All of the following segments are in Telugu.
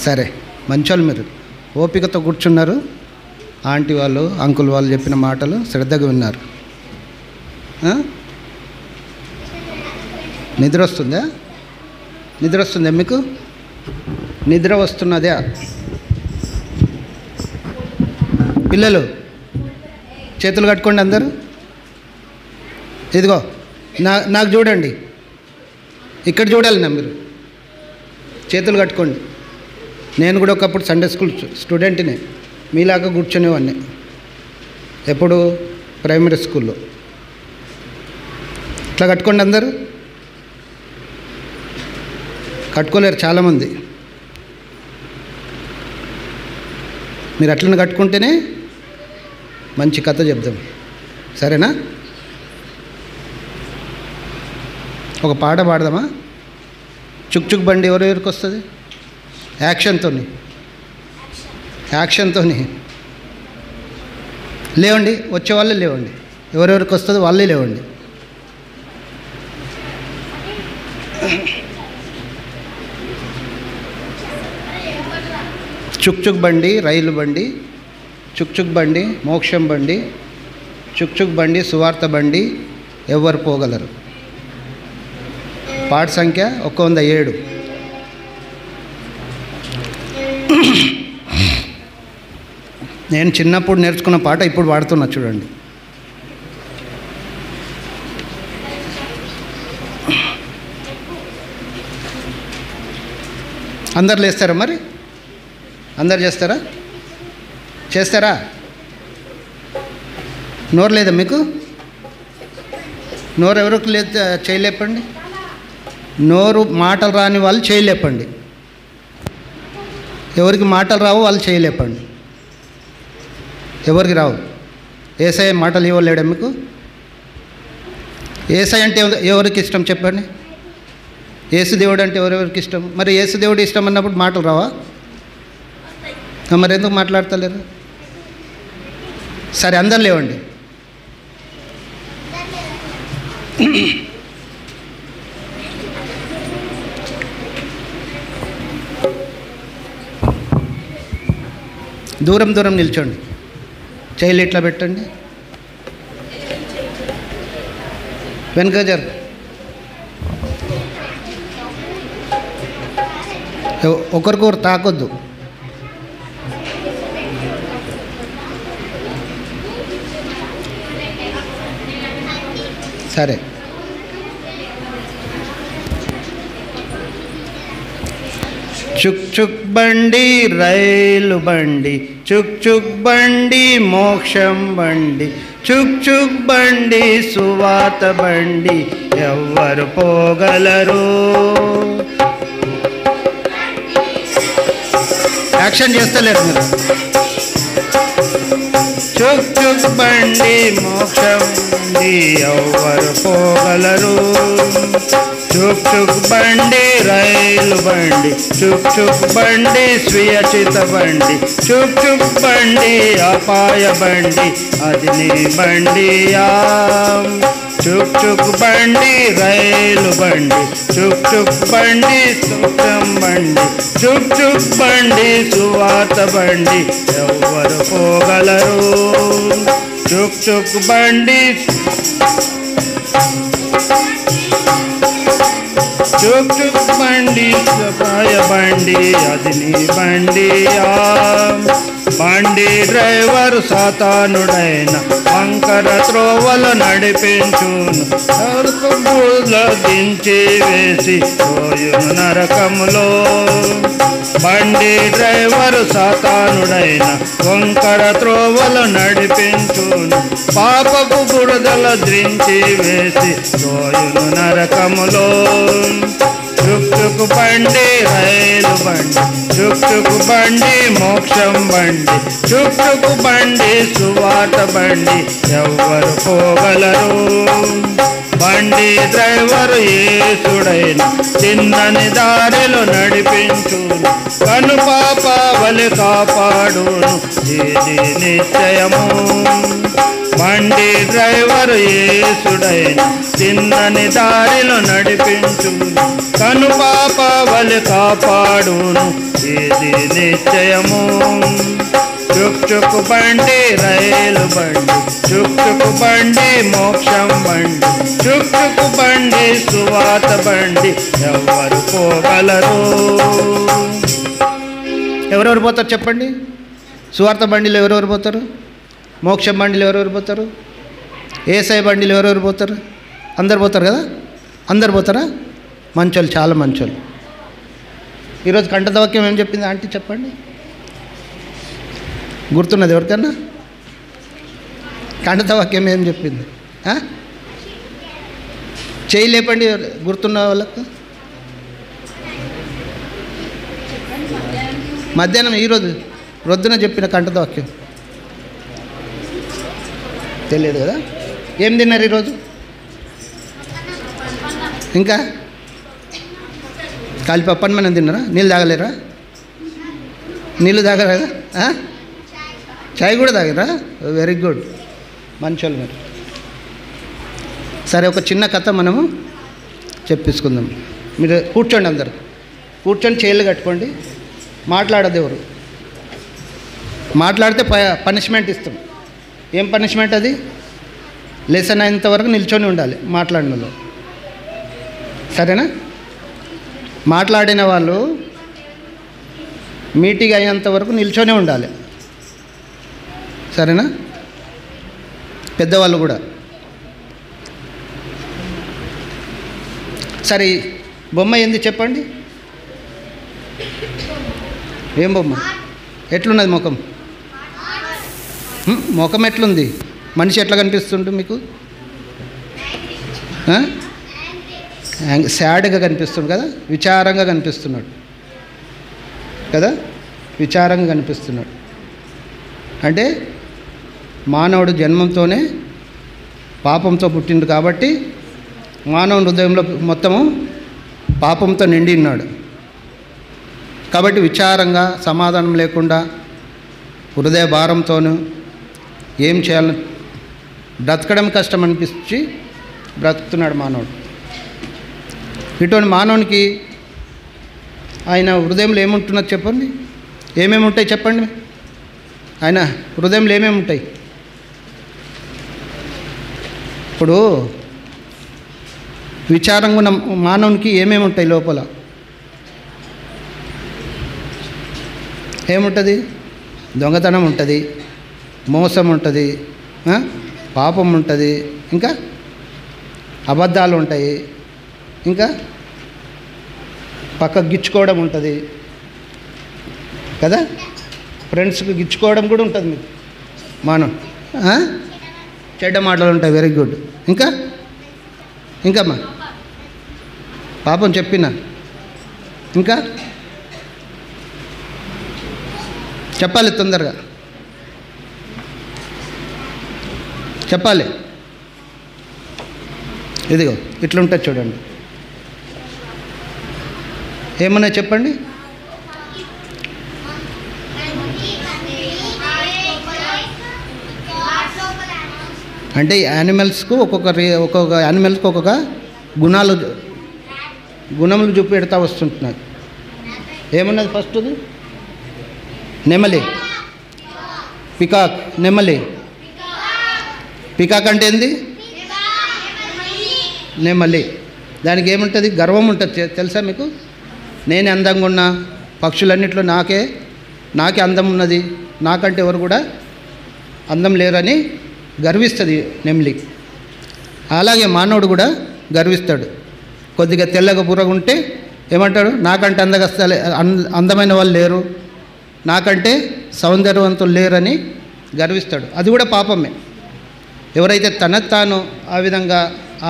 సరే, మంచోళ్ళు మీరు, ఓపికతో కూర్చున్నారు. ఆంటీ వాళ్ళు, అంకుల్ వాళ్ళు చెప్పిన మాటలు శ్రద్ధగా విన్నారు. నిద్ర వస్తుందా? నిద్ర వస్తుందా మీకు? నిద్ర వస్తున్నదా? పిల్లలు చేతులు కట్టుకోండి అందరూ. ఇదిగో నాకు చూడండి, ఇక్కడ చూడాలి నా మీరు. చేతులు కట్టుకోండి. నేను కూడా ఒకప్పుడు సండే స్కూల్ స్టూడెంట్నే, మీలాగా కూర్చునేవాడిని. ఎప్పుడు? ప్రైమరీ స్కూల్లో. ఇట్లా కట్టుకోండి అందరూ. కట్టుకోలేరు చాలామంది. మీరు అట్లనే కట్టుకుంటేనే మంచి కథ చెప్దాం, సరేనా? ఒక పాట పాడదామా? చుక్ చుక్ బండి ఎవరెవరికి వస్తుంది? యాక్షన్తో లేవండి, వచ్చేవాళ్ళే లేవండి. ఎవరెవరికి వస్తుందో వాళ్ళే లేవండి. చుక్ చుక్ బండి రైలు బండి, చుక్ చుక్ బండి మోక్షం బండి, చుక్ చుక్ బండి సువార్త బండి, ఎవరు పోగలరు? పాట సంఖ్య 107. నేను చిన్నప్పుడు నేర్చుకున్న పాట ఇప్పుడు పాడుతున్నా, చూడండి. అందరు లేస్తారా? మరి అందరు చేస్తారా? నోరు లేదా మీకు? నోరు ఎవరికి లేదు? చేయలేపండి. నోరు మాటలు రాని వాళ్ళు చేయలేపండి. ఎవరికి మాటలు రావు వాళ్ళు చేయలేపండి. ఎవరికి రావు? ఏసఐ మాటలు ఇవ్వలేడా మీకు? ఏసఐ అంటే ఎవరికి ఇష్టం చెప్పండి? యేసుదేవుడు అంటే ఎవరెవరికి ఇష్టం? మరి యేసుదేవుడు ఇష్టం అన్నప్పుడు మాటలు రావా? మరి ఎందుకు మాట్లాడతలేరు? సరే, అందరు లేవండి. దూరం దూరం నిల్చోండి. చేయిలు ఇట్లా పెట్టండి. వెనక జరు. ఒకరికొకరు తాకొద్దు. సరే, చుక్ చుక్ బండి రైలు బండి, చుక్ చుక్ బండి మోక్షం బండి, చుక్ చుక్ బండి సువార్త బండి, ఎవ్వరు పోగలరు? యాక్షన్ చేస్తలేరు మీరు. చుక్ చుక్ బండి మోక్షం బండి, ఎవ్వరు పోగలరు? చుక్ చుక్ బండి రైలు బండి, చుక్ చుక్ బండి స్వీయచిత బండి, చుక్ చుక్ బండి అపాయ బండి, అది నీ బండియా. చుక్ చుక్ బండి రైలు బండి, చుక్ చుక్ బండి సుఖం బండి, చుక్ చుక్ బండి సువార్త బండి, ఎవ్వరు పోగలరు? చుక్ చుక్ బండి, చుక్ చుక్ బండి సపాయ బండి, అది నీ బండియా. బండి డ్రైవరు సాతానుడైన వంకర త్రోవలు నడిపించును, దించి వేసి పోయును నరకములో. బండి డ్రైవరు సాతానుడైన వంకర త్రోవలు నడిపించును, పాపపు బురదల ద్రించి వేసి పోయును నరకములో. చుక్ చుక్ బండి రైలు బండి, చుక్ చుక్ బండి మోక్షం బండి, చుక్ చుక్ బండి సువార్త బండి, ఎవ్వరు పోగలరు? బండి బండి డ్రైవరు యేసుడైన చిన్నని దారిలో నడిపించును కనుపాప వలె కాపాడును ఇది నిశ్చయము బండి డ్రైవరు యేసుడైన చిన్నని దారిలో నడిపించును కనుపాప వలె కాపాడును ఇది నిశ్చయము చుక్ చుక్ బండి రైలు బండి చుక్ చుక్ బండి మోక్షం బండి చుక్ చుక్ బండి సువార్త బండి ఎవరు పోగలరు? ఎవరెవరు పోతారు చెప్పండి? సువార్త బండిలో ఎవరెవరు పోతారు? మోక్షం బండిలో ఎవరెవరు పోతారు? ఏసై బండిలో ఎవరెవరు పోతారు? అందరు పోతారు కదా? అందరు పోతారా? మంచోళ్ళు, చాలా మంచోళ్ళు. ఈరోజు కంఠతవాక్యం ఏం చెప్పింది ఆంటీ చెప్పండి, గుర్తున్నది ఎవరికన్నా? కంఠతవాక్యం ఏం చెప్పింది? చేయి లేపండి గుర్తున్న వాళ్ళకు. మధ్యాహ్నం ఈరోజు రొద్దున చెప్పిన కంఠతవాక్యం తెలియదు కదా? ఏం తిన్నారు ఈరోజు? ఇంకా కాలిపప్పని మనం తిన్నారా? నీళ్ళు తాగలేరా? నీళ్ళు తాగరా? చాయ్ కూడా తాగరా? వెరీ గుడ్, మంచోళ్ళు మీరు. సరే, ఒక చిన్న కథ మనము చెప్పించుకుందాం. మీరు కూర్చోండి, అందరు కూర్చొని చేతులు కట్టుకోండి. మాట్లాడదు ఎవరు. మాట్లాడితే పనిష్మెంట్ ఇస్తాం. ఏం పనిష్మెంట్ అది? లెసన్ అయినంత వరకు నిల్చొని ఉండాలి మాట్లాడినలో, సరేనా? మాట్లాడిన వాళ్ళు మీటింగ్ అయ్యేంత వరకు నిల్చొనే ఉండాలి, సరేనా? పెద్దవాళ్ళు కూడా. సరే, బొమ్మ ఏంది చెప్పండి? ఏం బొమ్మ? ఎట్లున్నది ముఖం? ముఖం ఎట్లుంది? మనిషి ఎట్లా కనిపిస్తుంటు మీకు? సాడ్గా కనిపిస్తుంది కదా? విచారంగా కనిపిస్తున్నాడు కదా? విచారంగా కనిపిస్తున్నాడు అంటే మానవుడు జన్మంతోనే పాపంతో పుట్టిండు కాబట్టి మానవుని హృదయంలో మొత్తము పాపంతో నిండి ఉన్నాడు కాబట్టి విచారంగా, సమాధానం లేకుండా, హృదయ భారంతోనూ ఏం చేయాలని బ్రతకడం కష్టం అనిపించి బ్రతుకుతున్నాడు మానవుడు. ఇటువంటి మానవునికి ఆయన హృదయంలో ఏముంటున్నది చెప్పండి? ఏమేమి ఉంటాయి చెప్పండి? ఆయన హృదయంలో ఏమేమి ఉంటాయి? ఇప్పుడు విచారంగా ఉన్న మానవునికి ఏమేమి ఉంటాయి లోపల? ఏముంటుంది? దొంగతనం ఉంటుంది, మోసం ఉంటుంది, పాపం ఉంటుంది, ఇంకా అబద్ధాలు ఉంటాయి, ఇంకా పక్కకు గిచ్చుకోవడం ఉంటుంది కదా? ఫ్రెండ్స్కి గిచ్చుకోవడం కూడా ఉంటుంది మీకు. మానవ చెడ్డ మాటలు ఉంటాయి. Very good. ఇంకా ఇంకమ్మా పాపం చెప్పినా ఇంకా చెప్పాలి, తొందరగా చెప్పాలి. ఇదిగో ఇట్లుంటుంది చూడండి. ఏమన్నా చెప్పండి. అంటే యానిమల్స్కు ఒక్కొక్క యానిమల్స్కి ఒక్కొక్క గుణములు చూపెడతా వస్తుంటున్నారు. ఏమన్నది ఫస్ట్ది? నెమలి, పికాక్. నెమలి, పికాక్ అంటే ఏంది? నెమలి. దానికి ఏముంటుంది? గర్వం ఉంటుంది. తెలుసా మీకు? నేనే అందంగా ఉన్నా, పక్షులన్నింటిలో నాకే అందం ఉన్నది, నాకంటే ఎవరు కూడా అందం లేరని గర్విస్తుంది నెమలి. అలాగే మానవుడు కూడా గర్విస్తాడు. కొద్దిగా తెల్లగా బుర్రగుంటే ఏమంటాడు? నాకంటే అందమైన వాళ్ళు లేరు, నాకంటే సౌందర్యవంతులు లేరని గర్విస్తాడు. అది కూడా పాపమే. ఎవరైతే తాను ఆ విధంగా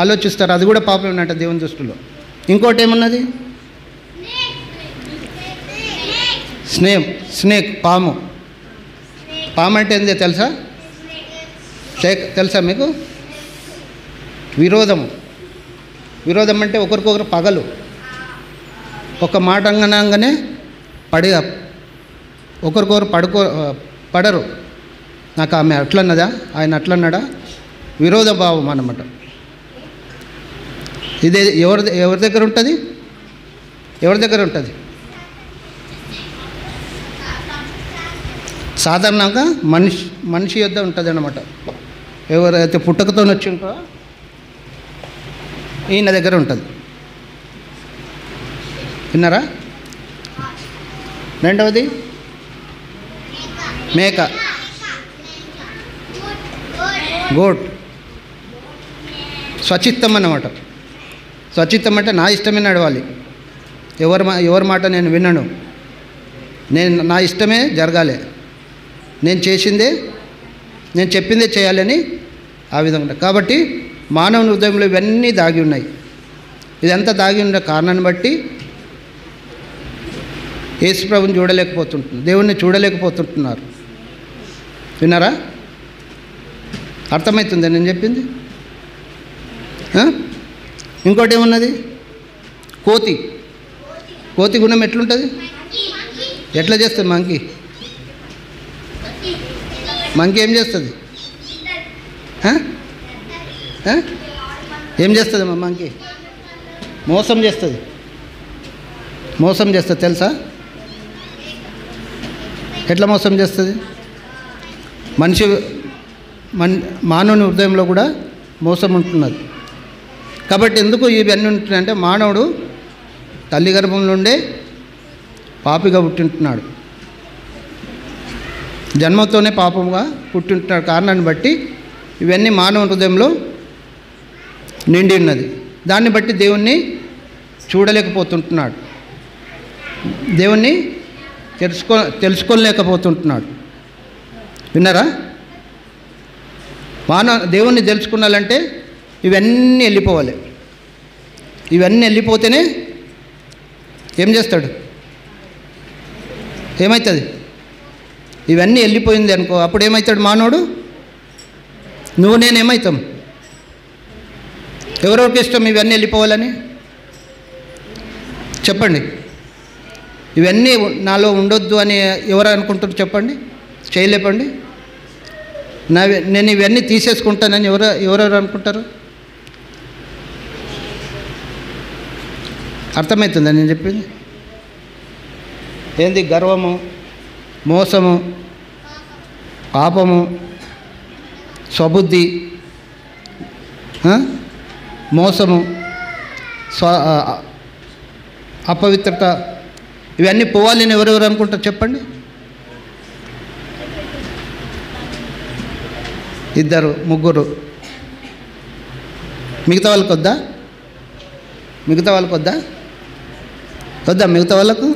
ఆలోచిస్తారో అది కూడా పాపమేనంట దేవుని దృష్టిలో. ఇంకోటి ఏమున్నది? స్నేక్, పాము. పాము అంటే ఏందో తెలుసా? తెలుసా మీకు? విరోధము. విరోధం అంటే ఒకరికొకరు పగలు, ఒక మాట అనగానే ఒకరికొకరు పడరు. నాకు ఆమె అట్లన్నదా, ఆయన అట్లన్నాడా, విరోధ భావం అన్నమాట. ఇదే ఎవరి దగ్గర ఉంటుంది? ఎవరి దగ్గర ఉంటుంది? సాధారణంగా మనిషి యొద్ద ఉంటుంది అన్నమాట. ఎవరైతే పుట్టకతో వచ్చి ఉంటారో ఈయన దగ్గర ఉంటుంది. విన్నారా? రెండవది మేక, గోట్. స్వచిత్తం అన్నమాట. స్వచిత్తం అంటే నా ఇష్టమే నడవాలి, ఎవరి మాట నేను వినను, నా ఇష్టమే జరగాలి, నేను చెప్పిందే చేయాలని ఆ విధంగా. కాబట్టి మానవుని హృదయంలో ఇవన్నీ దాగి ఉన్నాయి. ఇదంతా దాగి ఉన్న కారణాన్ని బట్టి యేసు ప్రభుని చూడలేకపోతుంటున్నారు, దేవుణ్ణి చూడలేకపోతుంటున్నారు. విన్నారా? అర్థమవుతుందా నేను చెప్పింది? ఇంకోటి ఏమున్నది? కోతి గుణం ఎట్లుంటుంది? ఎట్లా చేస్తుంది మంకీ ఏం చేస్తుంది? ఏం చేస్తుంది మంకీ? మోసం చేస్తుంది తెలుసా? ఎట్లా మోసం చేస్తుంది? మానవుని హృదయంలో కూడా మోసం ఉంటున్నది. కాబట్టి ఎందుకు ఇవన్నీ ఉంటున్నాయంటే మానవుడు తల్లి గర్భం నుండే పాపిగా పుట్టింటున్నాడు, జన్మతోనే పాపంగా పుట్టింటున్నాడు. కారణాన్ని బట్టి ఇవన్నీ మానవ హృదయంలో నిండి ఉన్నది. దాన్ని బట్టి దేవుణ్ణి చూడలేకపోతుంటున్నాడు, దేవుణ్ణి తెలుసుకోలేకపోతుంటున్నాడు. విన్నారా? దేవుణ్ణి తెలుసుకున్నాలంటే ఇవన్నీ వెళ్ళిపోవాలి. ఇవన్నీ వెళ్ళిపోతేనే ఏం చేస్తాడు? ఏమవుతుంది? ఇవన్నీ వెళ్ళిపోయింది అనుకో, అప్పుడు ఏమవుతాడు మానవుడు? నువ్వు నేనేమవుతాం? ఎవరెవరికి ఇష్టం ఇవన్నీ వెళ్ళిపోవాలని? చెప్పండి. ఇవన్నీ నాలో ఉండొద్దు అని ఎవరు అనుకుంటారు? చెప్పండి, చేయలేపండి. నేను ఇవన్నీ తీసేసుకుంటానని ఎవరెవరు అనుకుంటారు? అర్థమవుతుందా నేను చెప్పింది? ఏంది? గర్వము, మోసము, పాపము, స్వబుద్ధి, మోసము, అపవిత్రత, ఇవన్నీ పోవాలని ఎవరెవరు అనుకుంటారు? చెప్పండి. ఇద్దరు, ముగ్గురు. మిగతా వాళ్ళకి వద్దా? మిగతా వాళ్ళకు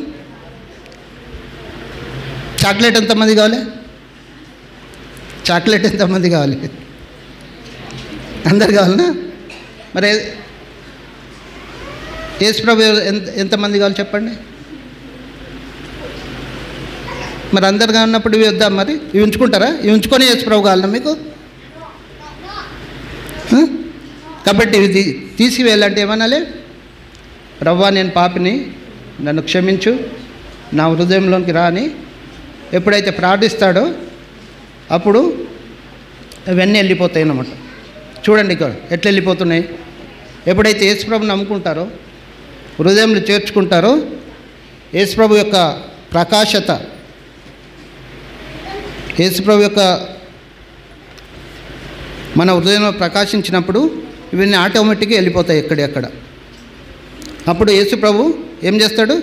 చాక్లెట్ ఎంతమంది కావాలి? చాక్లెట్ ఎంతమంది కావాలి? అందరు కావాలనా? మరి యేసు ప్రభు ఎంతమంది కావాలి చెప్పండి? మరి అందరుగా ఉన్నప్పుడు ఇవి వద్దాం. మరి ఇవి ఉంచుకుంటారా? ఇవి ఉంచుకొని యేసు ప్రభు కావాలన్నా మీకు? కాబట్టి ఇవి తీసివేయాలంటే ఏమనాలి? ప్రభువా, నేను పాపిని, నన్ను క్షమించు, నా హృదయంలోకి రా అని ఎప్పుడైతే ప్రార్థిస్తాడో అప్పుడు అవన్నీ వెళ్ళిపోతాయి అన్నమాట. చూడండి ఇక్కడ ఎట్లా వెళ్ళిపోతున్నాయి. ఎప్పుడైతే యేసుప్రభుని నమ్ముకుంటారో, హృదయంలో చేర్చుకుంటారో, యేసుప్రభు యొక్క ప్రకాశత, యేసుప్రభు యొక్క మన హృదయంలో ప్రకాశించినప్పుడు ఇవన్నీ ఆటోమేటిక్గా వెళ్ళిపోతాయి ఎక్కడెక్కడ. అప్పుడు యేసుప్రభు ఏం చేస్తాడు?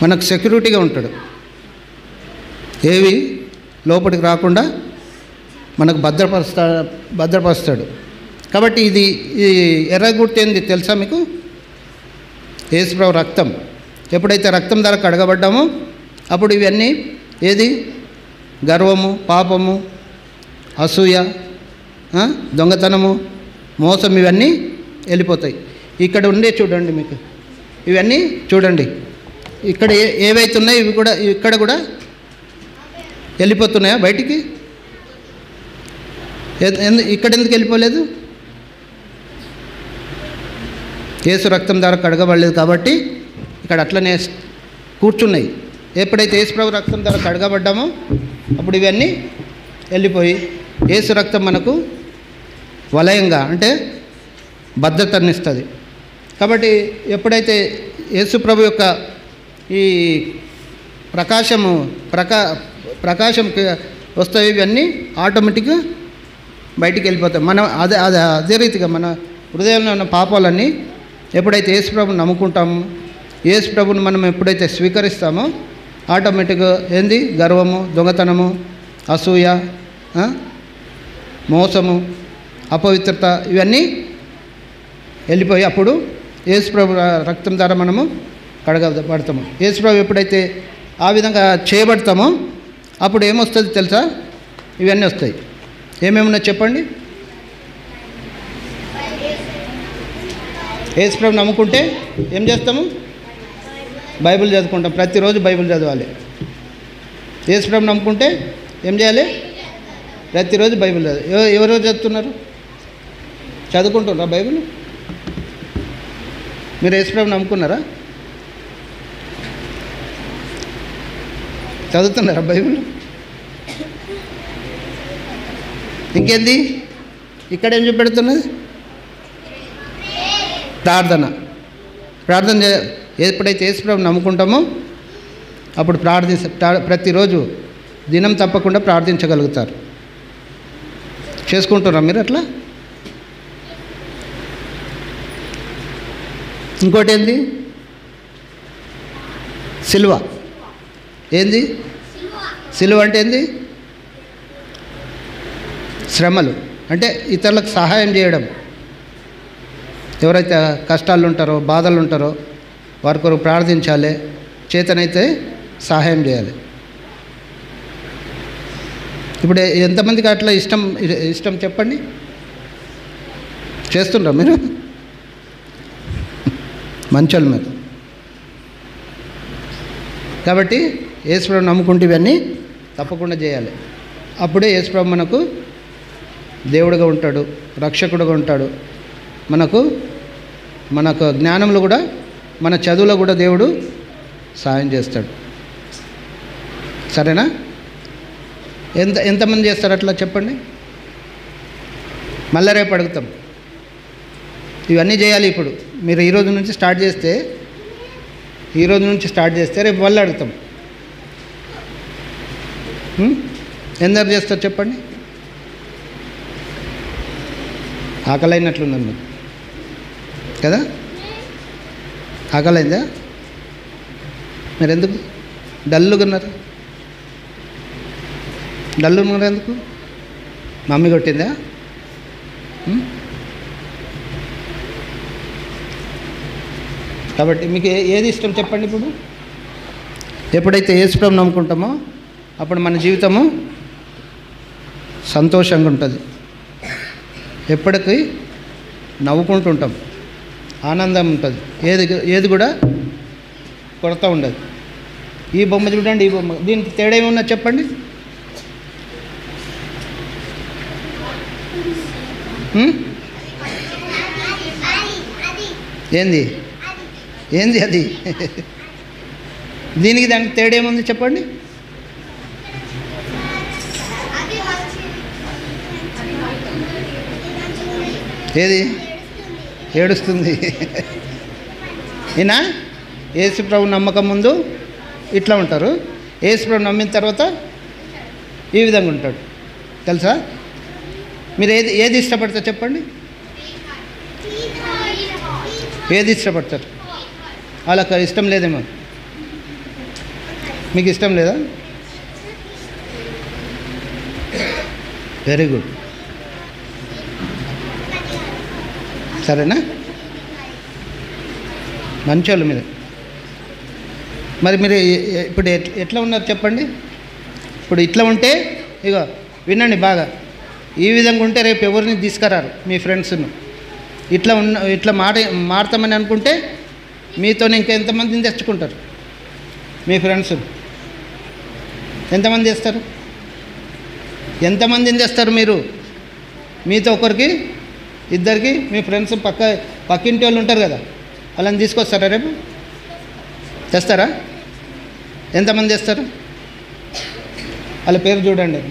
మనకు సెక్యూరిటీగా ఉంటాడు. ఏవి లోపలికి రాకుండా మనకు భద్రపరుస్తాడు. కాబట్టి ఈ ఎర్ర గుర్తు ఏంది తెలుసా మీకు? యేసుప్రభు రక్తం. ఎప్పుడైతే రక్తం ద్వారా కడగబడ్డామో అప్పుడు ఇవన్నీ ఏది? గర్వము, పాపము, అసూయ, దొంగతనము, మోసం, ఇవన్నీ వెళ్ళిపోతాయి. ఇక్కడ ఉండే చూడండి, మీకు ఇవన్నీ చూడండి. ఇక్కడ ఏవైతే ఉన్నాయో ఇవి కూడా ఇక్కడ కూడా వెళ్ళిపోతున్నాయా బయటికి? ఇక్కడ ఎందుకు వెళ్ళిపోలేదు? యేసు రక్తం ద్వారా కడగబడలేదు కాబట్టి ఇక్కడ అట్లనే కూర్చున్నాయి. ఎప్పుడైతే యేసు ప్రభు రక్తం ద్వారా కడగబడ్డామో అప్పుడు ఇవన్నీ వెళ్ళిపోయి యేసు రక్తం మనకు వలయంగా అంటే భద్రతనిస్తుంది. కాబట్టి ఎప్పుడైతే యేసు ప్రభు యొక్క ఈ ప్రకాశం వస్తాయి, ఇవన్నీ ఆటోమేటిక్గా బయటికి వెళ్ళిపోతాయి. మనం అదే రీతిగా మన హృదయంలో ఉన్న పాపాలన్నీ ఎప్పుడైతే యేసు ప్రభుని నమ్ముకుంటామో, యేసు ప్రభుని మనం ఎప్పుడైతే స్వీకరిస్తామో ఆటోమేటిక్గా ఏంది గర్వము, దొంగతనము, అసూయ, మోసము, అపవిత్రత ఇవన్నీ వెళ్ళిపోయి అప్పుడు యేసు ప్రభు రక్తం ద్వారా మనము కడగబడతాము. యేసు ప్రభు ఎప్పుడైతే ఆ విధంగా చేయబడతామో అప్పుడు ఏమొస్తుంది తెలుసా? ఇవన్నీ వస్తాయి. ఏమేమున్నా చెప్పండి. యేసు ప్రభు నమ్ముకుంటే ఏం చేస్తాము? బైబిల్ చదువుకుంటాం. ప్రతిరోజు బైబిల్ చదవాలి. యేసు ప్రభు నమ్ముకుంటే ఏం చేయాలి? ప్రతిరోజు బైబిల్ చదవాలి. ఎవరెవరు చదువుతున్నారు? చదువుకుంటున్నారా బైబిల్? మీరు యేసు ప్రభు నమ్ముకున్నారా? చదువుతున్నారా బైబిల్? ఇంకేంది ఇక్కడ ఏం చూపెడుతున్నది? ప్రార్థన ఎప్పుడైతే యేసు ప్రభు నమ్ముకుంటామో అప్పుడు ప్రతిరోజు దినం తప్పకుండా ప్రార్థించగలుగుతారు. చేసుకుంటున్నారా మీరు అట్లా? ఇంకోటి ఏంది? సిలువ. ఏంది సిలువ అంటే? ఏంది? శ్రమలు అంటే ఇతరులకు సహాయం చేయడం. ఎవరైతే కష్టాలు ఉంటారో, బాధలు ఉంటారో వారి కొరకు ప్రార్థించాలి, చేతనైతే సహాయం చేయాలి. ఇప్పుడు ఎంతమందికి అట్లా ఇష్టం చెప్పండి? చేస్తుండ్రా మీరు? మంచోళ్ళు మీరు. కాబట్టి యేసుప్రభు నమ్ముకుంటే ఇవన్నీ తప్పకుండా చేయాలి. అప్పుడే యేసుప్రభు మనకు దేవుడుగా ఉంటాడు, రక్షకుడుగా ఉంటాడు. మనకు జ్ఞానంలో కూడా, మన చదువులో కూడా దేవుడు సాయం చేస్తాడు. సరేనా? ఎంతమంది చేస్తారు అట్లా చెప్పండి? మళ్ళీ రేపు అడుగుతాం. ఇవన్నీ చేయాలి. ఇప్పుడు మీరు ఈరోజు నుంచి స్టార్ట్ చేస్తే రేపు మళ్ళీ అడుగుతాం. ఎందరు చేస్తారు చెప్పండి? ఆకలైనట్లుంది మీకు కదా? ఆకలైందా? మీరు ఎందుకు డల్లుగా ఉన్నారు? ఎందుకు? మమ్మీ కొట్టిందా? కాబట్టి మీకు ఏది ఇష్టం చెప్పండి? ఇప్పుడు ఎప్పుడైతే యేసుప్రభుని నమ్ముకుంటామో అప్పుడు మన జీవితము సంతోషంగా ఉంటుంది. ఎప్పటికీ నవ్వుకుంటుంటాం, ఆనందం ఉంటుంది. ఏది కూడా కొరత ఉండదు. ఈ బొమ్మ చూడండి, ఈ బొమ్మ, దీనికి తేడా ఏమన్నా చెప్పండి? ఏంది అది? దీనికి దానికి తేడా ఏముంది చెప్పండి? ఏది ఏడుస్తుంది? ఈయన యేసుప్రభు నమ్మకం ముందు ఇట్లా ఉంటారు, యేసుప్రభు నమ్మిన తర్వాత ఈ విధంగా ఉంటాడు. తెలుసా? మీరు ఏది ఇష్టపడతారు చెప్పండి? ఏది ఇష్టపడతారు? వాళ్ళకి ఇష్టం లేదేమో. మీకు ఇష్టం లేదా? Very good. సరేనా? మంచోళ్ళు మీరు. మరి మీరు ఇప్పుడు ఎట్లా ఉన్నారు చెప్పండి? ఇప్పుడు ఇట్లా ఉంటే ఇగో వినండి బాగా, ఈ విధంగా ఉంటే రేపు ఎవరిని తీసుకురారు మీ ఫ్రెండ్స్ను. ఇట్లా మారుతామని అనుకుంటే మీతో ఇంకా ఎంతమందిని తెచ్చుకుంటారు మీ ఫ్రెండ్స్? ఎంతమంది తెస్తారు? మీరు? మీతో ఒకరికి ఇద్దరికి మీ ఫ్రెండ్స్ పక్కింటి వాళ్ళు ఉంటారు కదా, వాళ్ళని తీసుకొస్తారా రేపు? తెస్తారా? ఎంతమంది తెస్తారు? వాళ్ళ పేరు చూడండి,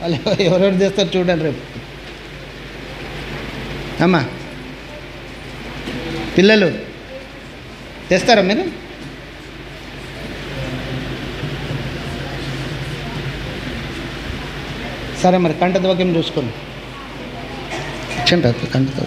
వాళ్ళు ఎవరెవరు చేస్తారు చూడండి రేపు. అమ్మా పిల్లలు తెస్తారా మీరు? సరే మరి కంటద్వాక్యం చూసుకోండి. కంటతో